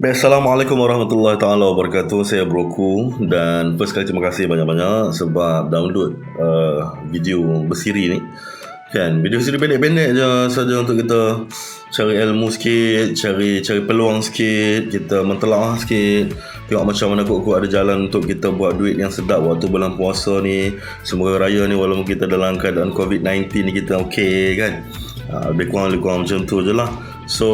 Baik, Assalamualaikum warahmatullahi taala wabarakatuh. Saya Broku dan first kali terima kasih banyak-banyak sebab download video bersiri ni. Kan, video bersiri pendek-pendek je saja untuk kita cari ilmu sikit, cari peluang sikit, kita mentelaah sikit, tengok macam mana kok ada jalan untuk kita buat duit yang sedap waktu bulan puasa ni. Semoga raya ni walaupun kita dalam keadaan COVID-19 ni kita okey kan. Lebih kurang macam tu je lah. So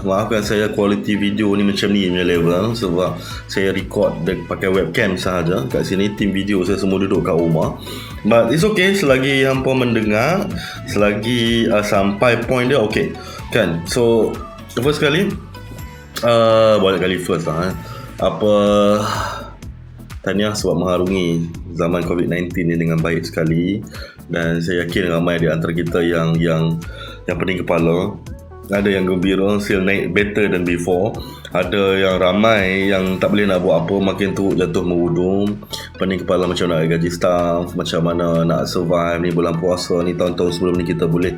maafkan saya kualiti video ni macam ni punya level sebab saya record pakai webcam sahaja. Kat sini tim video saya semua duduk kat rumah. But it's okay selagi hampa mendengar, selagi sampai point dia okay kan. So first kali banyak kali first lah tahniah sebab mengharungi zaman COVID-19 ni dengan baik sekali. Dan saya yakin ramai di antara kita yang pening kepala. Ada yang gembira, still naik better than before. Ada yang ramai yang tak boleh nak buat apa, makin teruk jatuh merudum, pening kepala macam nak gaji staff, macam mana nak survive ni bulan puasa ni. Tahun-tahun sebelum ni kita boleh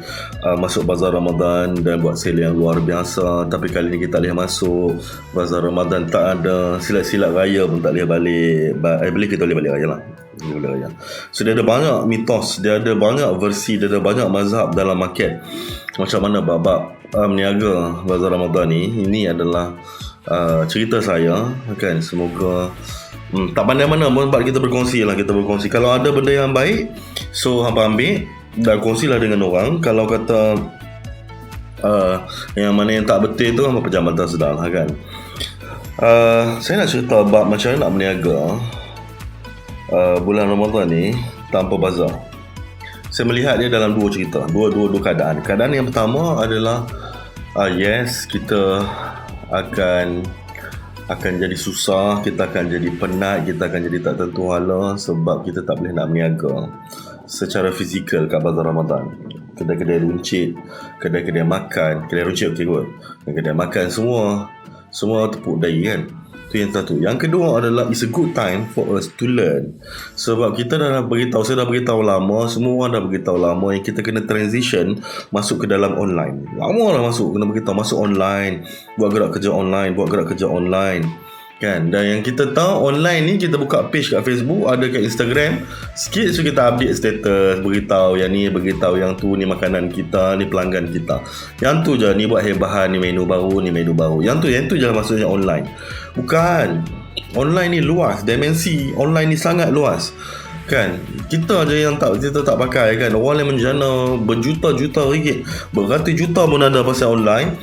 masuk bazar Ramadan dan buat sale yang luar biasa, tapi kali ni kita tak boleh masuk. Bazar Ramadan tak ada, silat-silat raya pun tak boleh balik. Boleh kita boleh balik raya lah. So dia ada banyak mitos, dia ada banyak versi, dia ada banyak mazhab dalam market macam mana bab meniaga bazar Ramadan ni. Ini adalah cerita saya kan. Semoga tak pandai mana pun kita berkongsi lah. Kita berkongsi kalau ada benda yang baik, so hampa ambil dan kongsilah dengan orang. Kalau kata yang mana yang tak betul tu hampa pejam mata sedar lah kan. Saya nak cerita bab macam mana nak berniaga bulan Ramadan ni tanpa bazar. Saya melihat dia dalam dua cerita, dua keadaan. Keadaan yang pertama adalah yes, kita akan jadi susah, kita akan jadi penat, kita akan jadi tak tentu hala sebab kita tak boleh nak berniaga secara fizikal kat bazar Ramadan. Kedai-kedai runcit, kedai-kedai makan, kedai runcit okey kot, kedai makan semua tepuk dahi kan. Itu yang satu. Yang kedua adalah it's a good time for us to learn. Sebab kita dah beritahu, saya dah beritahu lama, semua orang dah beritahu lama yang kita kena transition masuk ke dalam online. Lama dah kena beritahu masuk online, buat gerak kerja online kan. Dan yang kita tahu online ni, kita buka page kat Facebook, ada kat Instagram sikit, so kita update status, beritahu yang ni, beritahu yang tu, ni makanan kita, ni pelanggan kita, yang tu je, ni buat hebahan, ni menu baru. Yang tu je maksudnya online. Bukan, online ni luas, dimensi online ni sangat luas kan. Kita je yang kita tak pakai kan. Orang yang menjana berjuta-juta ringgit, beratus juta pun ada pasal online.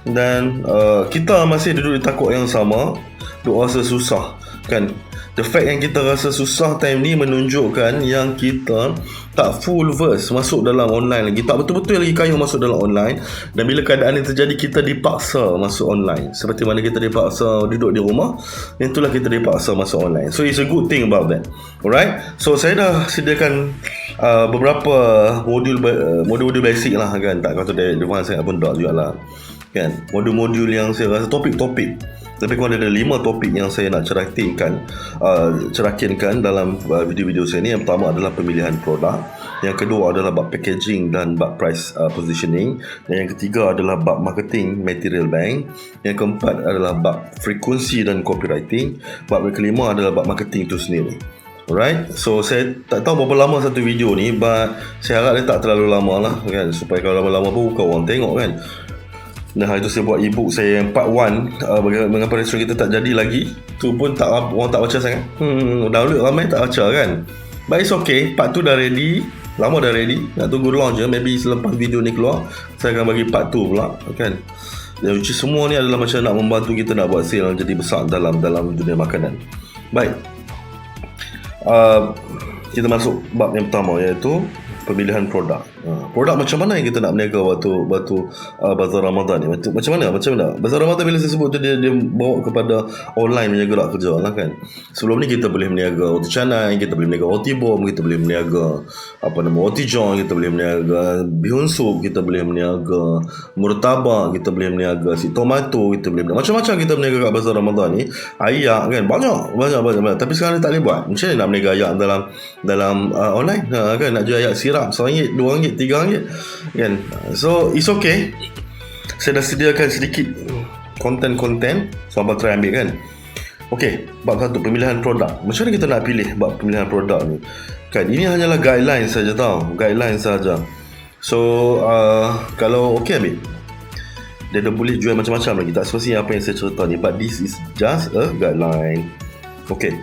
Dan kita masih duduk di takut yang sama, duk rasa susah kan. The fact yang kita rasa susah time ni menunjukkan yang kita tak full verse masuk dalam online lagi, tak betul-betul lagi kaya masuk dalam online. Dan bila keadaan ini terjadi, kita dipaksa masuk online. Seperti mana kita dipaksa duduk di rumah, itulah kita dipaksa masuk online. So it's a good thing about that. Alright, so saya dah sediakan beberapa modul basic lah kan. Tak kata dia advance sangat pun tak jugalah kan. Modul-modul yang saya rasa topik-topik, tapi kalau ada 5 topik yang saya nak cerakinkan dalam video-video saya ni. Yang pertama adalah pemilihan produk, yang kedua adalah bab packaging dan bab price positioning, dan yang ketiga adalah bab marketing material bank, yang keempat adalah bab frekuensi dan copywriting, bab yang kelima adalah bab marketing itu sendiri. Alright, so saya tak tahu berapa lama satu video ni, but saya harap dia tak terlalu lama lah kan, supaya kalau lama-lama pun bukan orang tengok kan. Nah, itu saya buat ebook saya yang part 1, mengapa restoran kita tak jadi lagi. Tu pun orang tak baca sangat. Download ramai tak baca kan. But it's okay, part 2 dah ready. Lama dah ready, nak tunggu launch je. Maybe selepas video ni keluar, saya akan bagi part 2 pula kan. Which semua ni adalah macam nak membantu kita nak buat sale jadi besar dalam dunia makanan. Baik, kita masuk bab yang pertama, iaitu pemilihan produk. Produk macam mana yang kita nak berniaga waktu bazar Ramadan ni? Macam mana? Bazar Ramadan bila saya sebut tu, dia bawa kepada online punya gerak kerja lah kan. Sebelum ni kita boleh berniaga roti canai, kita boleh berniaga roti bom, kita boleh berniaga roti john, kita boleh berniaga bihun sup, kita boleh berniaga murtabak, kita boleh berniaga si tomato, kita boleh berniaga macam-macam. Kita berniaga kat bazar Ramadan ni, ayak kan, banyak. Tapi sekarang ni tak boleh buat. Macam mana nak berniaga ayak dalam online kan? Nak jual ayak sirap RM1, RM2, RM3 kan. So it's okay, saya dah sediakan sedikit konten-konten. Sahabat try ambil kan. Okey, bab satu, pemilihan produk. Macam mana kita nak pilih bab pemilihan produk ni? Kan, ini hanyalah guideline saja tau. Guideline saja. So, kalau okey ambil. Dia dah boleh jual macam-macam lagi. Tak seperti apa yang saya cerita ni. But this is just a guideline. Okey.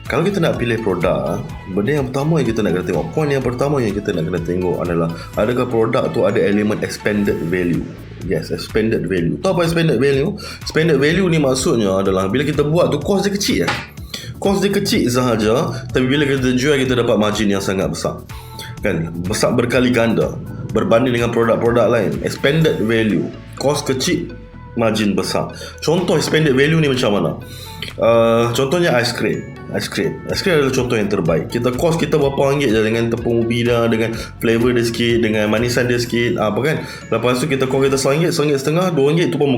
Kalau kita nak pilih produk, benda yang pertama yang kita nak kena tengok, poin yang pertama yang kita nak kena tengok adalah adakah produk tu ada elemen expanded value. Yes, expanded value. Tahu apa expanded value? Expanded value ni maksudnya adalah bila kita buat tu kos dia kecil kan? Kos dia kecil sahaja, tapi bila kita jual kita dapat margin yang sangat besar. Kan? Besar berkali ganda berbanding dengan produk-produk lain. Expanded value, kos kecil, margin besar. Contoh expanded value ni macam mana? Contohnya ice cream adalah contoh yang terbaik. Kos kita berapa ringgit je dengan tepung ubi dah, dengan flavor dia sikit, dengan manisan dia sikit, apa kan. Lepas tu kita kos kita RM1, RM1.5, RM2 tu pun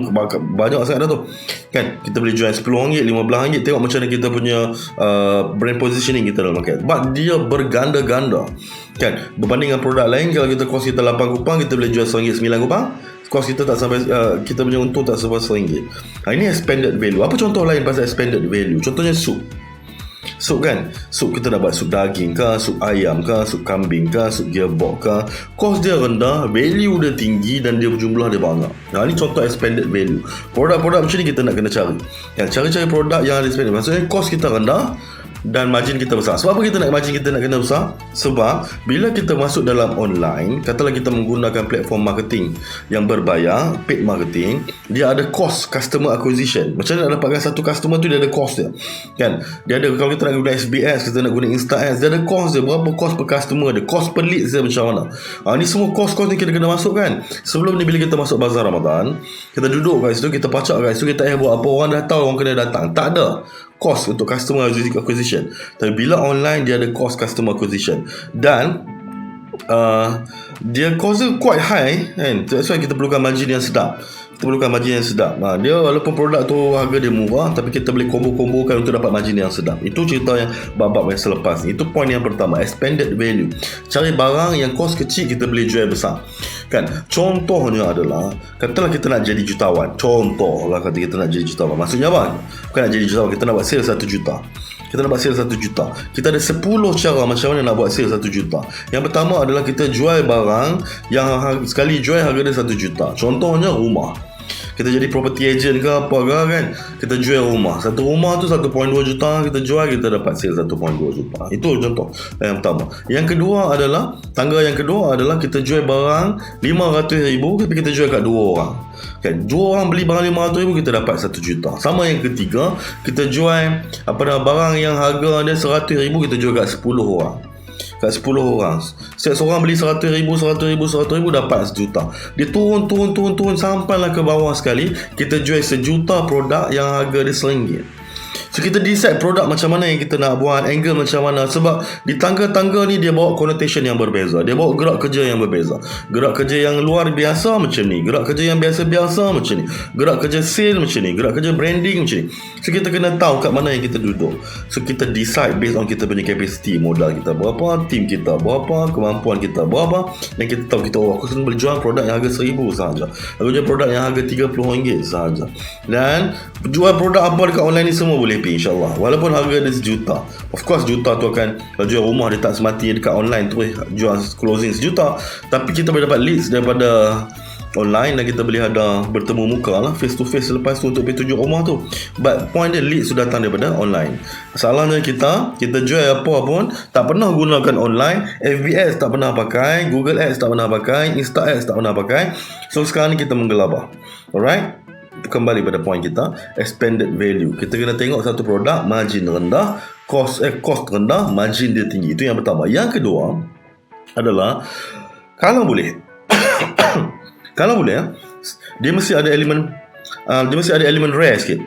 banyak sangat dah tu kan. Kita boleh jual RM10, RM15. Tengok macam mana kita punya brand positioning kita dalam market. But dia berganda-ganda kan, berbanding dengan produk lain. Kalau kita kos kita 8 kupang, kita boleh jual RM1, RM9. Kos kita tak sampai, kita punya untung tak sampai RM1. Ini expanded value. Apa contoh lain pasal expanded value? Contohnya sup kan. Sup kita nak buat sup daging ke, sup ayam ke, sup kambing ke, sup gearbox ke. Kos dia rendah, value dia tinggi dan dia jumlah dia banyak. Ini contoh expanded value. Produk-produk macam ni kita nak kena cari. Cari-cari produk yang ada expanded. Maksudnya kos kita rendah dan margin kita besar. Sebab apa kita nak margin kita nak kena besar? Sebab bila kita masuk dalam online, katalah kita menggunakan platform marketing yang berbayar, paid marketing, dia ada cost customer acquisition. Macam mana nak dapatkan satu customer tu, dia ada cost dia kan. Dia ada, kalau kita nak guna SBS, kita nak guna Insta Ads, dia ada cost dia. Berapa cost per customer dia, cost per lead dia macam mana. Ni semua cost-cost ni kita kena masuk kan. Sebelum ni bila kita masuk bazar Ramadan, kita duduk kat situ, kita pacak kat situ, kita buat apa, orang dah tahu, orang kena datang. Tak ada cost untuk customer acquisition. Tapi bila online, dia ada cost customer acquisition. Dan dia cost dia quite high kan. That's why kita perlukan margin yang sedap. Dia walaupun produk tu harga dia murah, tapi kita boleh combo-combokan untuk dapat margin yang sedap. Itu cerita yang bab-bab yang selepas ni. Itu point yang pertama, expanded value. Cari barang yang kos kecil kita boleh jual besar kan. Contohnya adalah, katalah kita nak jadi jutawan. Maksudnya apa? Bukan nak jadi jutawan, kita nak buat sale 1 juta. Kita nak buat sale 1 juta. Kita ada 10 cara macam mana nak buat sale 1 juta. Yang pertama adalah kita jual barang yang sekali jual harga dia 1 juta. Contohnya rumah. Kita jadi property agent ke apa ke kan. Kita jual rumah. Satu rumah tu 1.2 juta. Kita jual, kita dapat sale 1.2 juta. Itu contoh yang pertama. Yang kedua adalah, tangga yang kedua adalah kita jual barang RM500,000 tapi kita jual kat 2 orang kan. 2 orang beli barang RM500,000, kita dapat 1 juta. Sama yang ketiga, kita jual barang yang harga dia RM100,000, kita jual kat 10 orang. Setiap seorang beli RM100,000 dapat 1 juta. Dia turun sampailah ke bawah sekali. Kita jual 1 juta produk yang harga dia RM1. So kita decide produk macam mana yang kita nak buat, angle macam mana. Sebab di tangga-tangga ni dia bawa connotation yang berbeza. Dia bawa gerak kerja yang berbeza. Gerak kerja yang luar biasa macam ni, gerak kerja yang biasa-biasa macam ni, gerak kerja sale macam ni, gerak kerja branding macam ni. So kita kena tahu kat mana yang kita duduk. So kita decide based on kita punya capacity, modal kita berapa, team kita berapa, kemampuan kita berapa. Dan kita tahu aku boleh jual produk yang harga RM1,000 sahaja, aku jual produk yang harga RM30 sahaja. Dan jual produk apa dekat online ni semua boleh pergi, insyaAllah. Walaupun harga dia RM1 juta. Of course juta tu akan, kalau jual rumah dia tak semati dekat online tu jual closing RM1 juta. Tapi kita boleh dapat leads daripada online dan kita boleh ada bertemu muka lah, face to face selepas tu untuk pergi tunjuk rumah tu. But point dia, leads sudah datang daripada online. Masalahnya kita jual apa pun tak pernah gunakan online. FBS tak pernah pakai, Google Ads tak pernah pakai, Insta Ads tak pernah pakai. So sekarang ni kita menggelabah. Alright, kembali pada point kita, expanded value. Kita kena tengok satu produk, margin rendah, cost rendah, margin dia tinggi. Itu yang pertama. Yang kedua adalah, kalau boleh dia mesti ada elemen rare sikit.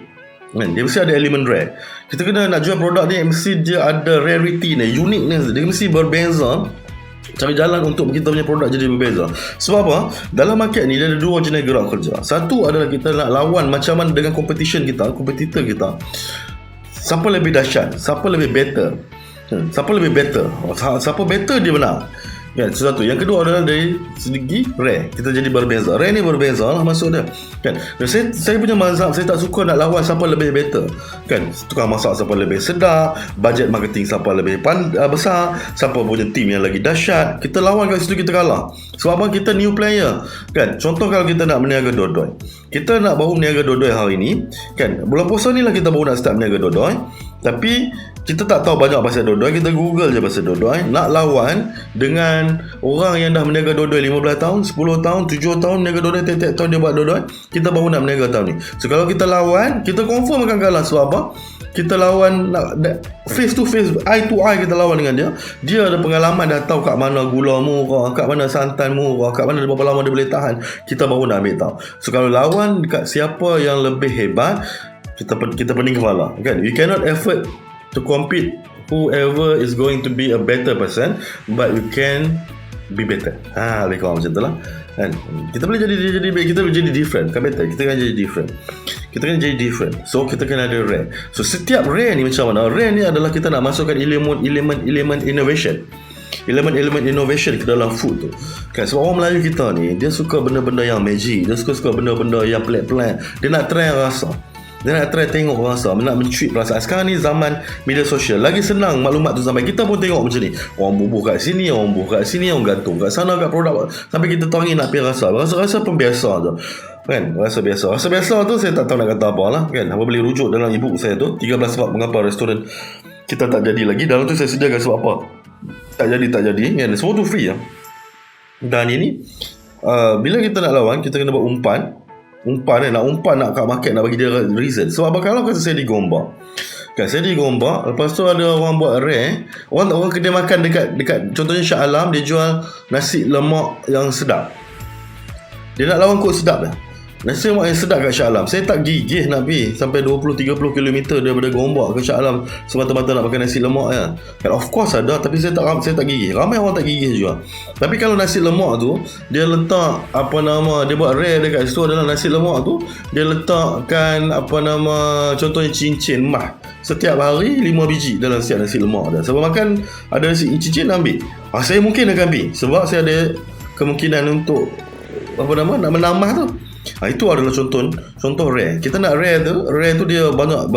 Dia mesti ada elemen rare. Kita kena nak jual produk ni, mesti dia ada rarity ni, uniqueness. Dia mesti berbeza. Cari jalan untuk kita punya produk jadi berbeza. Sebab apa? Dalam market ni dia ada 2 jenis gerak kerja. Satu adalah kita nak lawan macam mana dengan competitor kita. Siapa lebih dahsyat, siapa lebih better. Siapa better dia menang. Kan, sesuatu. Yang kedua adalah dari segi rare. Kita jadi berbeza. Rare ni berbeza lah maksud dia. Kan? Dan saya punya mazhab, saya tak suka nak lawan siapa lebih better. Kan? Tukang masak siapa lebih sedap, budget marketing siapa lebih besar, siapa punya team yang lagi dahsyat. Kita lawan kat situ, kita kalah. Sebab apa? Kita new player. Kan? Contoh kalau kita nak berniaga dodoi. Kita nak baru berniaga dodoi hari ni. Kan? Bulan puasa ni lah kita baru nak start berniaga dodoi. Tapi kita tak tahu banyak pasal dodoi, kita google je pasal dodoi. Nak lawan dengan orang yang dah berniaga dodoi 15 tahun, 10 tahun, 7 tahun berniaga dodoi, tiap-tiap tahun dia buat dodoi. Kita baru nak berniaga tahun ni. So kalau kita lawan, kita confirm akan kalah. Sebab apa? Kita lawan face to face, eye to eye, kita lawan dengan dia. Dia ada pengalaman, dah tahu kat mana gula murah, kat mana santan murah, kat mana berapa lama dia boleh tahan. Kita baru nak ambil tahu. So kalau lawan dekat siapa yang lebih hebat, kita pening kepala, kan? You cannot effort to compete whoever is going to be a better person, but you can be better. Lebih kurang macam tu lah, kan? Kita boleh jadi kita boleh jadi different, kan? Better, kita kan jadi different. Kita kan jadi different. So kita kan ada rare. So setiap rare ni macam mana? Rare ni adalah kita nak masukkan elemen innovation. Elemen innovation ke dalam food tu, kan? Sebab orang Melayu kita ni, dia suka benda-benda yang magic. Dia suka benda-benda yang pelik-pelik. Dia nak try rasa, dia nak try tengok rasa, nak mencuri perasaan. Sekarang ni zaman media sosial, lagi senang maklumat tu sampai. Kita pun tengok macam ni, orang bubuh kat sini, orang bubuh kat sini, orang gantung kat sana kat produk, sampai kita tahu ni nak pergi rasa. Rasa pun biasa tu, kan? Rasa biasa tu saya tak tahu nak kata apa lah, kan? Apa boleh rujuk dalam ebook saya tu, 13 sebab mengapa restoran kita tak jadi lagi. Dalam tu saya sediakan sebab apa tak jadi, kan? Semua tu free lah. Dan ini bila kita nak lawan, kita kena buat umpan, nak kat market, nak bagi dia reason. Sebab kalau kata saya digombak, kan, saya digombak, lepas tu ada orang buat rare, orang kedai makan dekat contohnya Shah Alam, dia jual nasi lemak yang sedap. Dia nak lawan kod sedap dah. Nasi lemak yang sedap kat Shah Alam. Saya tak gigih nak pergi sampai 20-30 km daripada Gombak ke Shah Alam semata-mata nak makan nasi lemak ya. Kan, of course ada, tapi saya tak gigih. Ramai orang tak gigih juga. Tapi kalau nasi lemak tu, dia letak dia buat rare dekat situ adalah nasi lemak tu, dia letakkan contohnya cincin mah. Setiap hari 5 biji dalam setiap nasi lemak dia. Sebab makan ada nasi cincin ambil. Saya mungkin akan ambil sebab saya ada kemungkinan untuk nak menambah tu. Itu adalah contoh rare. Kita nak rare tu dia banyak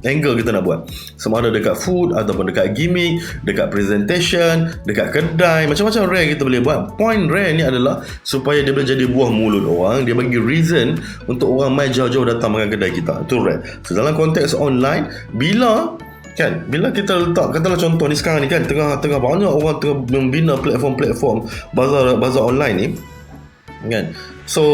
angle kita nak buat. Sama ada dekat food ataupun dekat gimmick, dekat presentation, dekat kedai, macam-macam rare kita boleh buat. Point rare ni adalah supaya dia boleh jadi buah mulut orang. Dia bagi reason untuk orang mai jauh-jauh datang makan kedai kita. Itu rare. So dalam konteks online, bila kita letak, katalah contoh ni sekarang ni, kan, tengah banyak orang tengah membina platform bazar online ni, kan. So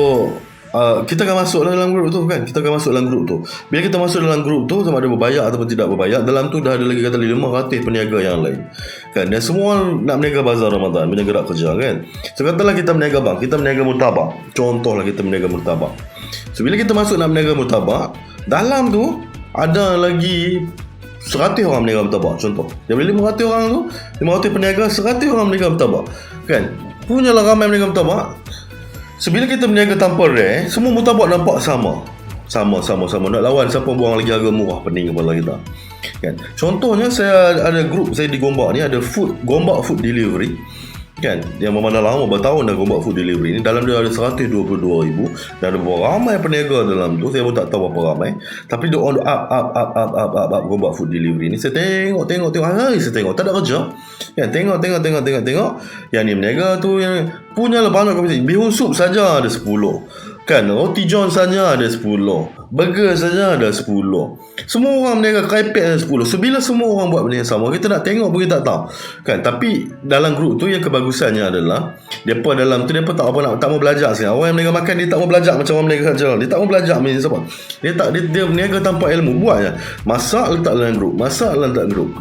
kita akan masuk dalam grup tu, kan. Kita akan masuk dalam grup tu. Bila kita masuk dalam grup tu, sama ada berbayar ataupun tidak berbayar, dalam tu dah ada lagi kata 500 peniaga yang lain, kan. Dan semua nak berniaga bazar Ramadan, berniaga gerak kerja, kan. So katalah kita berniaga bank, kita berniaga murtabak. Contohlah kita berniaga murtabak. So bila kita masuk nak berniaga murtabak, dalam tu ada lagi 100 orang berniaga murtabak. Contoh, dari 500 orang tu, 500 peniaga, 100 orang berniaga murtabak, kan. Punyalah ramai berniaga murtabak. So bila kita berniaga tanpa rare, semua murtabak nampak sama. Nak lawan siapa buang lagi harga murah, pening kepala kita, kan. Contohnya saya ada grup saya di Gombak ni, ada Gombak Food Delivery, kan, yang mana lama bertahun dah Gombak Food Delivery ni. Dalam dia ada 122,000 dan ada berapa ramai peniaga dalam tu, saya pun tak tahu berapa ramai. Tapi dia on up Gombak Food Delivery ni. Saya tengok hari saya tengok, tak ada kerja, kan. Tengok yang ni berniaga tu, yang punya lah banyak kompetisi. Bihun sup saja ada 10, kan. Roti john saja ada 10, burger saja ada 10. Semua orang berniaga keripik ada 10. So bila semua orang buat benda yang sama, kita nak tengok pun kita tak tahu, kan. Tapi dalam grup tu yang kebagusannya adalah depa dalam tu depa tak mau belajar sekarang. Orang yang berniaga makan, dia tak mau belajar macam orang berniaga kerja. Dia tak mau belajar macam siapa. Dia berniaga tanpa ilmu, buat je. Masak letak dalam grup.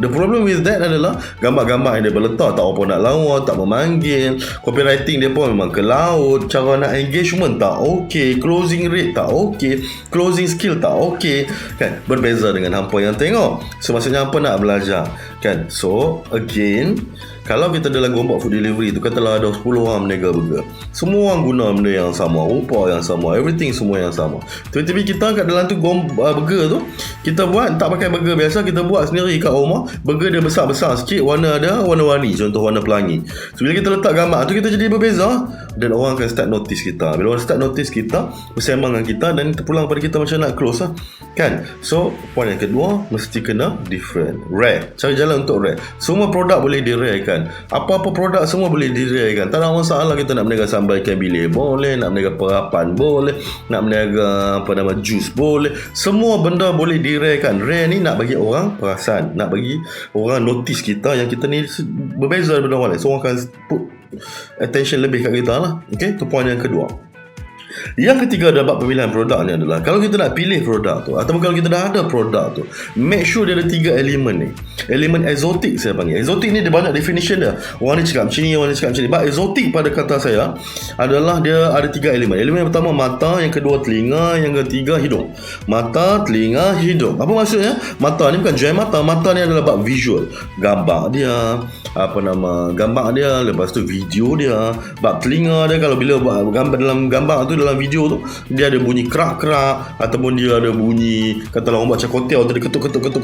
The problem with that adalah gambar-gambar yang dia letak tak apa nak lawan, tak memanggil, copywriting dia pun memang ke laut, cara nak engagement tak okey, closing rate tak okey, closing skill tak okey, kan? Berbeza dengan hampa yang tengok. So maksudnya hampa nak belajar, kan? So again, kalau kita dalam Gombak food delivery tu, katalah ada 10 orang berniaga burger, semua orang guna benda yang sama, rupa yang sama, everything semua yang sama. Tiba-tiba kita kat dalam tu burger tu, kita buat tak pakai burger biasa, kita buat sendiri kat rumah. Burger dia besar-besar sikit, warna dia warna-warni, contoh warna pelangi. So bila kita letak gambar tu, kita jadi berbeza, dan orang akan start notice kita. Bila orang start notice kita, bersembang dengan kita, dan terpulang pada kita macam nak close lah, kan? So point yang kedua, mesti kena different, rare. Cari jalan untuk rare. Semua produk boleh di-rarekan. Apa-apa produk semua boleh di-rarekan. Tak ada masalah. Kita nak berniaga sambal ikan bilis boleh, nak berniaga perapan boleh, nak berniaga jus boleh. Semua benda boleh di-rarekan. Rare ni nak bagi orang perasan, nak bagi orang notice kita yang kita ni berbeza daripada orang lain. So orang akan put attention lebih kat kita lah. Okay, tu point yang kedua. Yang ketiga dalam pemilihan produk ni adalah, kalau kita nak pilih produk tu, ataupun kalau kita dah ada produk tu, make sure dia ada 3 elemen ni. Elemen exotic saya panggil. Exotic ni dia banyak definition dia. Orang ni cakap macam ni, orang ni cakap macam ni. But exotic pada kata saya adalah dia ada 3 elemen. Elemen yang pertama mata, yang kedua telinga, yang ketiga hidung. Mata, telinga, hidung. Apa maksudnya? Mata ni bukan join mata. Mata ni adalah bab visual. Gambar dia, gambar dia, lepas tu video dia. Bab telinga dia, kalau bila buat gambar dalam gambar tu, dalam video tu, dia ada bunyi kerak-kerak, ataupun dia ada bunyi, katalah orang buat cakotel tu, dia ketuk-ketuk tu,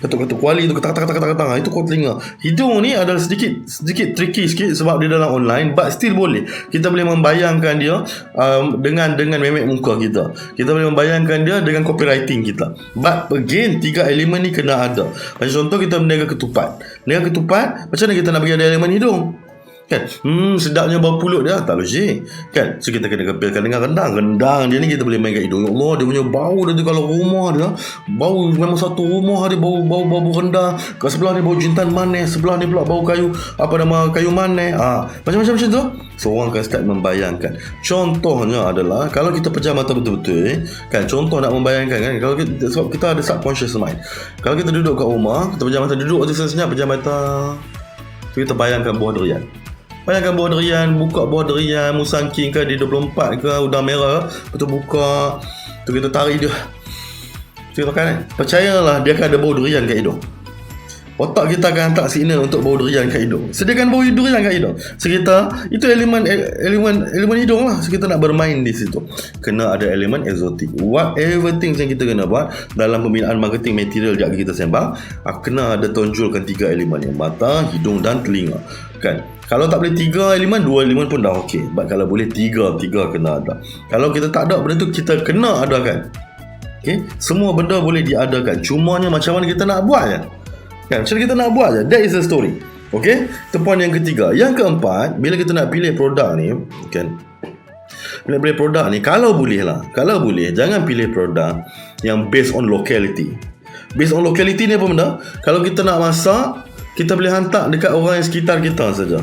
ketuk-ketuk kuali tu, ketak-ketak, itu kau telinga. Hidung ni adalah sedikit tricky sikit sebab dia dalam online, but still boleh. Kita boleh membayangkan dia dengan memek muka kita. Kita boleh membayangkan dia dengan copywriting kita. But again, 3 elemen ni kena ada. Macam contoh kita berniaga ketupat. Berniaga ketupat, macam mana kita nak bagi ada elemen hidung? Kan? Sedapnya bau pulut dia, tak logik, kan? So kita kena kepilkan dengan rendang dia ni kita boleh main kat hidung. Ya Allah, dia punya bau dia tu, kalau rumah dia bau, memang satu rumah dia bau rendang, kat sebelah ni bau jintan manis, sebelah ni pula bau kayu kayu manis, macam-macam tu. So orang akan start membayangkan. Contohnya adalah kalau kita pejam mata betul-betul, kan, contoh nak membayangkan, kan, kalau kita, sebab kita ada subconscious mind. Kalau kita duduk kat rumah, kita pejam mata, duduk tu senyap, pejam mata, kita bayangkan buah durian. Bayangkan buah durian, buka buah durian, musangking ke, dia 24 ke, udang merah, betul buka, tu kita tarik dia, kita makan, kan? Percayalah dia akan ada bau durian kat hidung. Otak kita akan hantar signal untuk bau durian kat hidung. Sediakan bau durian kat hidung. So kita, itu elemen hidung lah. So kita nak bermain di situ. Kena ada elemen exotic. Whatever things yang kita kena buat dalam pembinaan marketing material jaga kita sembang, kena ada tonjolkan 3 elemen ni, mata, hidung dan telinga, kan? Kalau tak boleh 3 elemen, 2 elemen pun dah okey. But kalau boleh 3 kena ada. Kalau kita tak ada benda tu, kita kena adakan. Okay? Semua benda boleh diadakan. Cumanya macam mana kita nak buat je. Kan? Macam mana kita nak buat je. That is the story. Okay? Itu point yang ketiga. Yang keempat, bila kita nak pilih produk ni, kan, bila pilih produk ni, kalau boleh, jangan pilih produk yang based on locality. Based on locality ni apa benda? Kalau kita nak masak, kita boleh hantar dekat orang yang sekitar kita saja,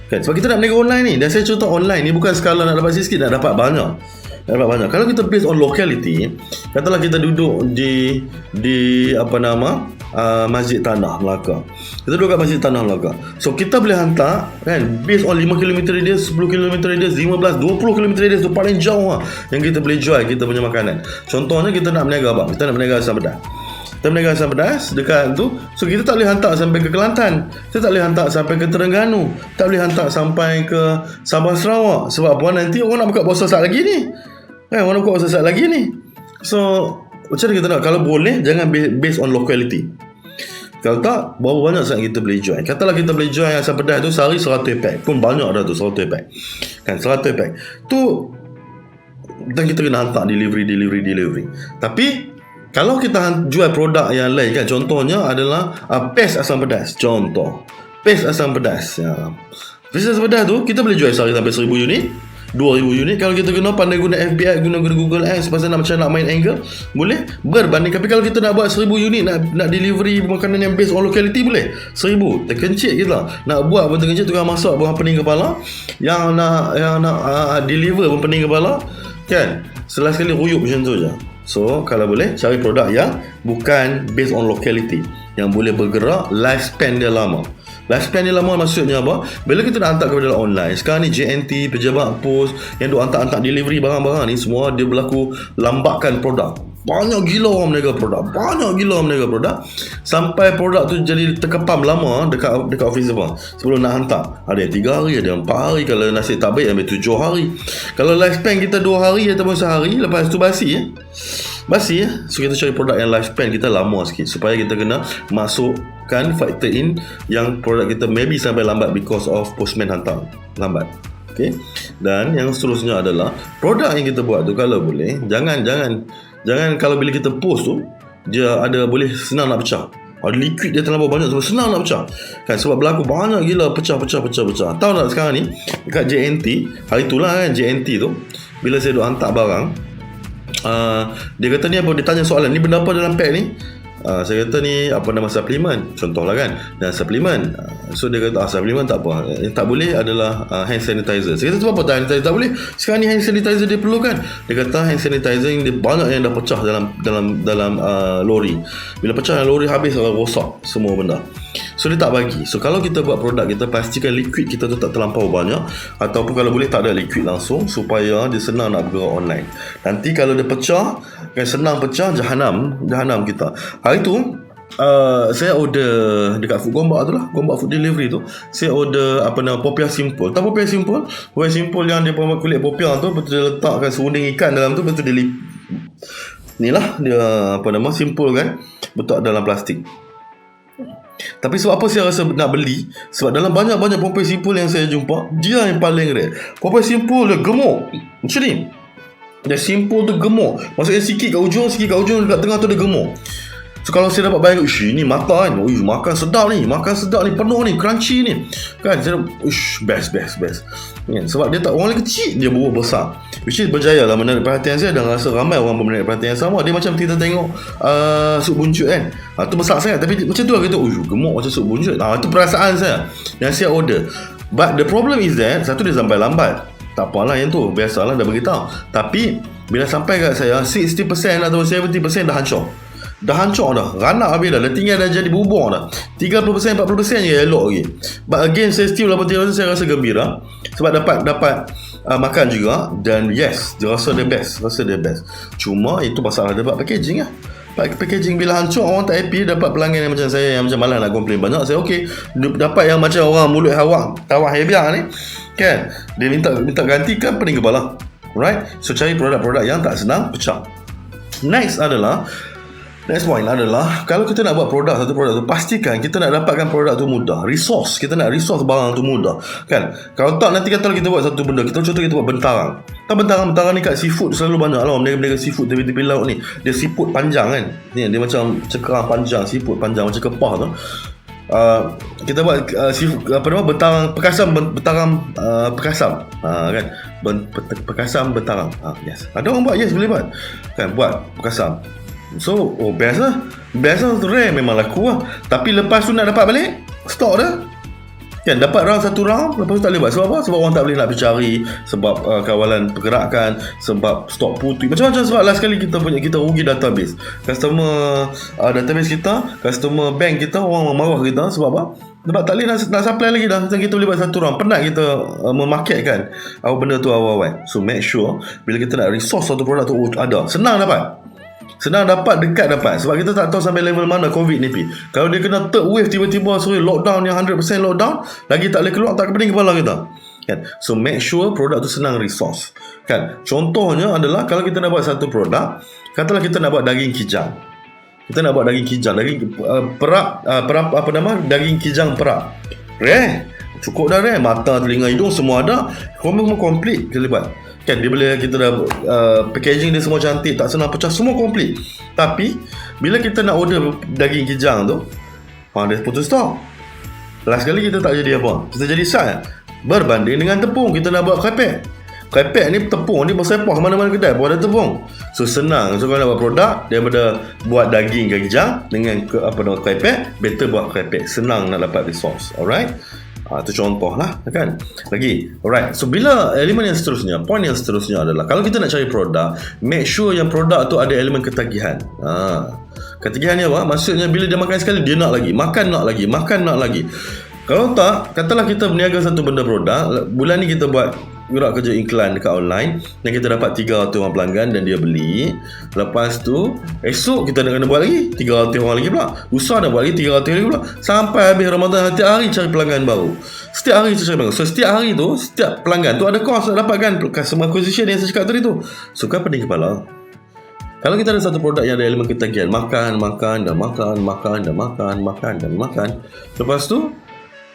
kan? Sebab kita nak berniaga online ni, dan saya contoh online ni bukan skala nak dapat sikit, nak dapat banyak. Kalau kita based on locality, katalah kita duduk di Masjid Tanah Melaka. Kita duduk kat Masjid Tanah Melaka. So kita boleh hantar, kan, based on 5 km radius, 10 km radius, 15, 20 km radius tu paling jauh lah yang kita boleh jual kita punya makanan. Contohnya kita nak berniaga apa? Kita nak berniaga asam pedas. Kita berniaga asam pedas dekat tu. So kita tak boleh hantar sampai ke Kelantan, kita tak boleh hantar sampai ke Terengganu, tak boleh hantar sampai ke Sabah Sarawak. Sebab apa? Nanti orang nak buka puasa saat lagi ni, kan, orang nak buka puasa saat lagi ni. So macam mana kita nak? Kalau boleh, jangan based on locality. Kalau tak, berapa banyak sangat kita boleh join. Katalah kita boleh join asam pedas tu sehari 100 pack pun banyak dah tu, 100 pack, kan, 100 pack tu, dan kita kena hantar delivery. Tapi kalau kita jual produk yang lain, kan, contohnya adalah paste asam pedas. Contoh paste asam pedas, paste asam pedas tu kita boleh jual sehari sampai 1000 unit, 2000 unit. Kalau kita guna pandai guna FB, guna Google Ads, pasal macam nak main angle, boleh berbanding. Tapi kalau kita nak buat 1000 unit, nak delivery makanan yang based on locality, boleh 1000, terkencit kita. Nak buat pun terkencit, tukang masak pun pening kepala, yang nak deliver pun pening kepala, kan. Setelah sekali ruyuk macam tu je. So kalau boleh, cari produk yang bukan based on locality, yang boleh bergerak, lifespan dia lama. Lifespan dia lama maksudnya apa? Bila kita nak hantar kepada online, sekarang ni JNT, pejabat pos yang duk hantar delivery barang-barang ni, semua dia berlaku lambatkan produk. Banyak gila orang meniaga produk. Sampai produk tu jadi terkepam lama dekat office apa. Sebelum nak hantar, ada yang 3 hari, ada yang 4 hari. Kalau nasib tak baik ambil 7 hari. Kalau lifespan kita 2 hari ataupun sehari, lepas tu basi. So kita cari produk yang lifespan kita lama sikit, supaya kita kena masukkan factor in yang produk kita maybe sampai lambat because of postman hantar lambat. Okay. Dan yang seterusnya adalah produk yang kita buat tu, kalau boleh jangan kalau bila kita post tu dia ada boleh senang nak pecah. Ada liquid dia terlalu banyak, sebab senang nak pecah kan, sebab berlaku banyak gila pecah. Tahu tak sekarang ni dekat JNT, hari itulah kan JNT tu, bila saya duk hantar barang, dia kata ni apa, dia tanya soalan, ni benda apa dalam pack ni? Saya kata ni apa nama suplemen, contohlah kan, dan suplemen. So dia kata suplemen tak apa, yang tak boleh adalah hand sanitizer. Saya kata sebab apa hand sanitizer tak boleh? Sekarang ni hand sanitizer dia perlukan. Dia kata hand sanitizer dia banyak yang dah pecah dalam lori. Bila pecah dalam lori, habis rosak semua benda. So dia tak bagi. So kalau kita buat produk, kita pastikan liquid kita tu tak terlampau banyak, ataupun kalau boleh tak ada liquid langsung, supaya dia senang nak bergerak online. Nanti kalau dia pecah, kan senang pecah, jahanam kita. Hari tu saya order dekat Food Gombak tu lah, Gombak Food Delivery tu. Saya order popiah simple. Tak popiah simple yang dia buat kulit popiah tu, betul dia letakkan serunding ikan dalam tu, betul dia inilah dia simple kan, betul dalam plastik. Tapi sebab apa saya rasa nak beli? Sebab dalam banyak-banyak popiah simple yang saya jumpa, dia yang paling rare. Popiah simple dia gemuk macam ni. Dia simple tu gemuk, maksudnya sikit kat ujung, dekat tengah tu dia gemuk. So kalau saya dapat bayang, ni mata kan, makan sedap ni, penuh ni, crunchy ni kan, saya best kan? Sebab dia tak, orang kecil dia buah besar, which is berjaya lah menarik perhatian saya, dan rasa ramai orang menarik perhatian sama. Dia macam kita tengok sup buntut kan, tu besar sangat, tapi macam tu lah kita, gemuk macam sup buntut. Itu perasaan saya yang saya order. But the problem is that, satu dia sampai lambat. Tak apalah yang tu, biasalah dah beritahu. Tapi bila sampai kat saya 60% atau 70% dah hancur dah, ranak habis dah tinggal dah jadi bubur dah. 30% 40% je elok lagi. But again, saya still 80%, saya rasa gembira sebab dapat makan juga. Dan yes, dia rasa dia best. Cuma itu masalah dia buat packaging lah. Packaging bila hancur, orang tak happy. Dapat pelanggan yang macam saya, yang macam malas nak komplain banyak, saya okey. Dapat yang macam orang mulut tawah hebiah ni kan, dia minta gantikan pening kepala. Alright, so cari produk-produk yang tak senang pecah. Next point adalah, kalau kita nak buat satu produk tu, pastikan kita nak dapatkan produk tu mudah. Kita nak resource barang tu mudah kan. Kalau tak, nanti kata kita buat satu benda, kita buat bentarang. Bentarang ni kat seafood selalu banyak lah, mereka seafood tepi-tepi laut ni, dia seafood panjang kan, dia macam cekerang panjang, seafood panjang macam kepah tu. Kita buat bentarang pekasam kan, pekasam bentarang. Yes, ada orang buat, yes, boleh buat kan, buat pekasam. So biasa tu rare, memang laku lah. Tapi lepas tu nak dapat balik stok dah kan, dapat satu round, lepas tu tak boleh buat. Sebab apa? Sebab orang tak boleh nak bercari, sebab kawalan pergerakan, sebab stok putih, macam-macam. Sebab last kali kita rugi database, database kita, customer bank kita, orang marah kita. Sebab apa? Sebab tak boleh nak supply lagi dah. Kita boleh buat satu round, penat kita memarketkan benda tu awal-awal. So make sure bila kita nak resource satu produk tu ada, senang dapat, dekat dapat. Sebab kita tak tahu sampai level mana COVID ni pi. Kalau dia kena third wave tiba-tiba lockdown yang 100% lockdown, lagi tak boleh keluar, tak pening kepala kita kan. So make sure produk tu senang resource kan. Contohnya adalah, kalau kita nak buat satu produk, katalah kita nak buat daging kijang. Daging perak, daging kijang perak. Cukup dah mata, telinga, hidung semua ada, semua complete kita buat kan. Dia boleh, kita dah packaging dia semua cantik, tak senang pecah, semua complete. Tapi bila kita nak order daging kijang tu, dia putus stok. Last kali kita tak jadi apa, kita jadi sal. Berbanding dengan tepung, kita nak buat krepek ni, tepung ni bersepah mana-mana kedai pun ada tepung. So senang. So kalau nak buat produk, daripada buat daging kijang dengan krepek, better buat krepek, senang nak dapat resource. Alright, itu contoh lah kan. Lagi, alright. So bila elemen yang seterusnya, point yang seterusnya adalah, kalau kita nak cari produk, make sure yang produk tu ada elemen ketagihan. Ketagihan ni apa? Maksudnya bila dia makan sekali, dia nak lagi, makan nak lagi. Kalau tak, katalah kita berniaga satu benda produk, bulan ni kita buat gerak kerja iklan dekat online dan kita dapat 300 orang pelanggan dan dia beli. Lepas tu esok kita nak kena buat lagi 300 orang lagi pula, lusa nak buat lagi 300 lagi pula, sampai habis Ramadan. Setiap hari cari pelanggan baru, setiap hari cari pelanggan. So setiap hari tu, setiap pelanggan tu ada kos nak dapatkan customer acquisition yang saya cakap tadi tu. So kan pening kepala. Kalau kita ada satu produk yang ada elemen ketagihan, makan. Lepas tu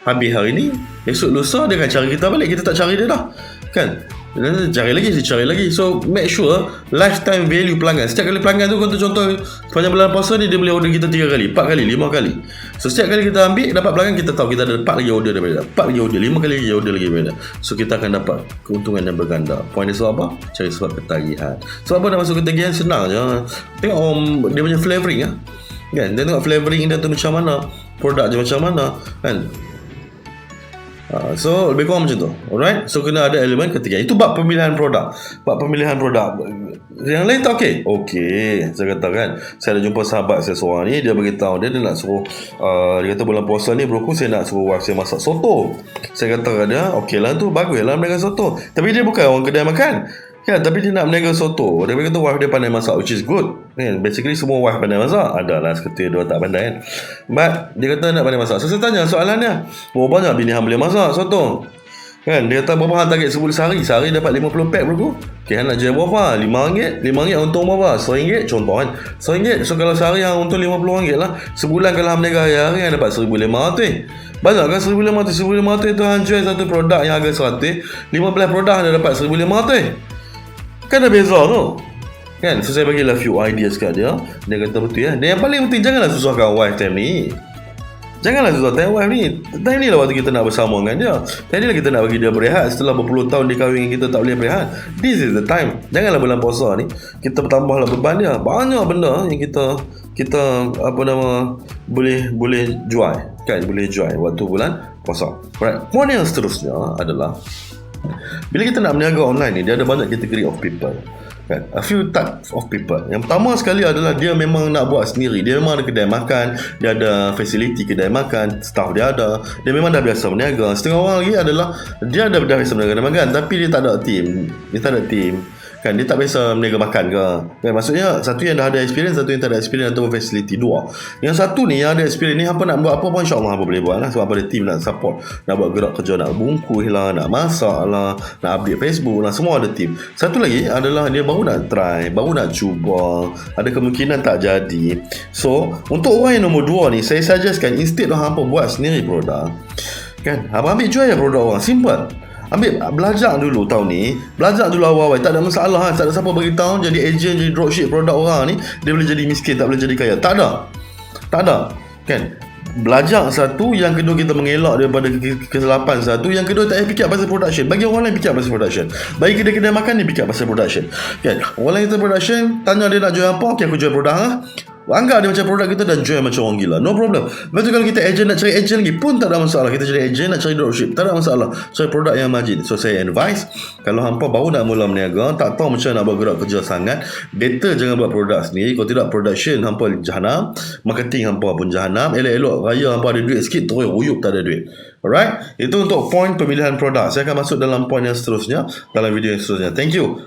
habis hari ni, esok lusa dia akan cari kita balik, kita tak cari dia dah, kan? Dia cari lagi. So make sure lifetime value pelanggan. Setiap kali pelanggan tu, contoh sepanjang bulan puasa ni dia boleh order kita 3 kali, 4 kali, 5 kali. So setiap kali kita ambil dapat pelanggan, kita tahu kita ada 4 lagi order daripada dia, 4 lagi order, 5 kali lagi order lagi daripada dia. So kita akan dapat keuntungan yang berganda. Point dia sebab apa? Cari sebab ketagihan. Sebab apa nak masuk ketagihan? Senang je. Tengok dia punya flavoring lah, kan? Dia tengok flavoring dia tu macam mana, produk dia macam mana, kan? So lebih kurang macam tu. Alright. So kena ada elemen ketiga. Itu bab pemilihan produk. Yang lain tak okey. Saya kata kan, saya ada jumpa sahabat saya seorang ni, dia beritahu dia nak suruh dia kata bulan puasa ni bro, saya nak suruh wife saya masak soto. Saya kata kat dia, okey lah tu, baguslah berniaga soto. Tapi dia bukan orang kedai makan, kan, tapi dia nak berniaga soto. Dia kata wife dia pandai masak, which is good, kan? Basically semua wife pandai masak. Adalah seketika dua tak pandai, kan. But dia kata nak pandai masak. So saya tanya soalan dia, berapa banyak bini hang boleh masak soto? Kan, dia kata berapa hang target sehari? Sehari dapat 50 pack bro. Okay, hang nak jual berapa? RM5 untung berapa? RM100 contoh kan, RM100. So kalau sehari hang untung RM50 lah. Sebulan kalau hang berniaga hari-hari, hang dapat RM1,500. Banyak kan RM1,500 tu hang jual satu produk yang harga RM100, 15 produk hang dah dapat RM1,500. Kan dah beza tu, kan? So saya bagilah few ideas kat dia. Dia kata betul ya. Dan yang paling penting, janganlah susahkan wife time ni. Janganlah susahkan wife ni. Time ni lah waktu kita nak bersama dengan dia. Time ni lah kita nak bagi dia berehat. Setelah berpuluh tahun dia kahwin, kita tak boleh berehat. This is the time. Janganlah bulan puasa ni kita bertambahlah beban dia. Banyak benda yang kita boleh jual, kan? Boleh jual waktu bulan puasa. Alright. Point yang seterusnya adalah, bila kita nak berniaga online ni, dia ada banyak kategori of people, kan? A few types of people. Yang pertama sekali adalah dia memang nak buat sendiri. Dia memang ada kedai makan, dia ada facility kedai makan, staff dia ada, dia memang dah biasa berniaga. Setengah orang lagi adalah dia dah biasa berniaga kedai makan, tapi dia tak ada team, kan? Dia tak biasa berniaga makan ke, kan? Maksudnya satu yang dah ada experience, satu yang tak ada experience, atau facility. Dua. Yang satu ni yang ada experience ni, apa nak buat apa pun insyaAllah apa boleh buat lah. Sebab apa, ada team nak support, nak buat gerak kerja, nak bungkus lah, nak masak lah, nak update Facebook lah, semua ada team. Satu lagi adalah dia baru nak try, baru nak cuba, ada kemungkinan tak jadi. So untuk orang yang nombor 2 ni, saya suggestkan instead of hampa buat sendiri produk, kan, hampa ambil jual je produk orang. Simple. Belajar dulu tahun ni, belajar dulu awal-awal, tak ada masalah, tak ada siapa beritahu jadi agent, jadi dropship produk orang ni dia boleh jadi miskin, tak boleh jadi kaya. Tak ada, kan? Belajar satu, yang kedua kita mengelak daripada kesilapan satu, yang kedua tak payah fikir pasal production. Bagi orang lain fikir pasal production, bagi kedai-kedai makan ni fikir pasal production, kan? Orang lain kita production, tanya dia nak jual apa, okey aku jual produk lah. Anggap dia macam produk kita dan jual macam orang gila, no problem. Lepas tu kalau kita agent, nak cari agent lagi pun tak ada masalah. Kita cari agent, nak cari dropship, tak ada masalah. So produk yang margin. So saya advise, kalau hampa baru nak mula berniaga, tak tahu macam nak buat gerak kerja sangat, better jangan buat produk sendiri. Kalau tidak, production hampa jahanam, marketing hampa pun jahanam. Elok-elok raya hampa ada duit sikit, terus ruyup tak ada duit. Alright, itu untuk point pemilihan produk. Saya akan masuk dalam point yang seterusnya dalam video yang seterusnya. Thank you.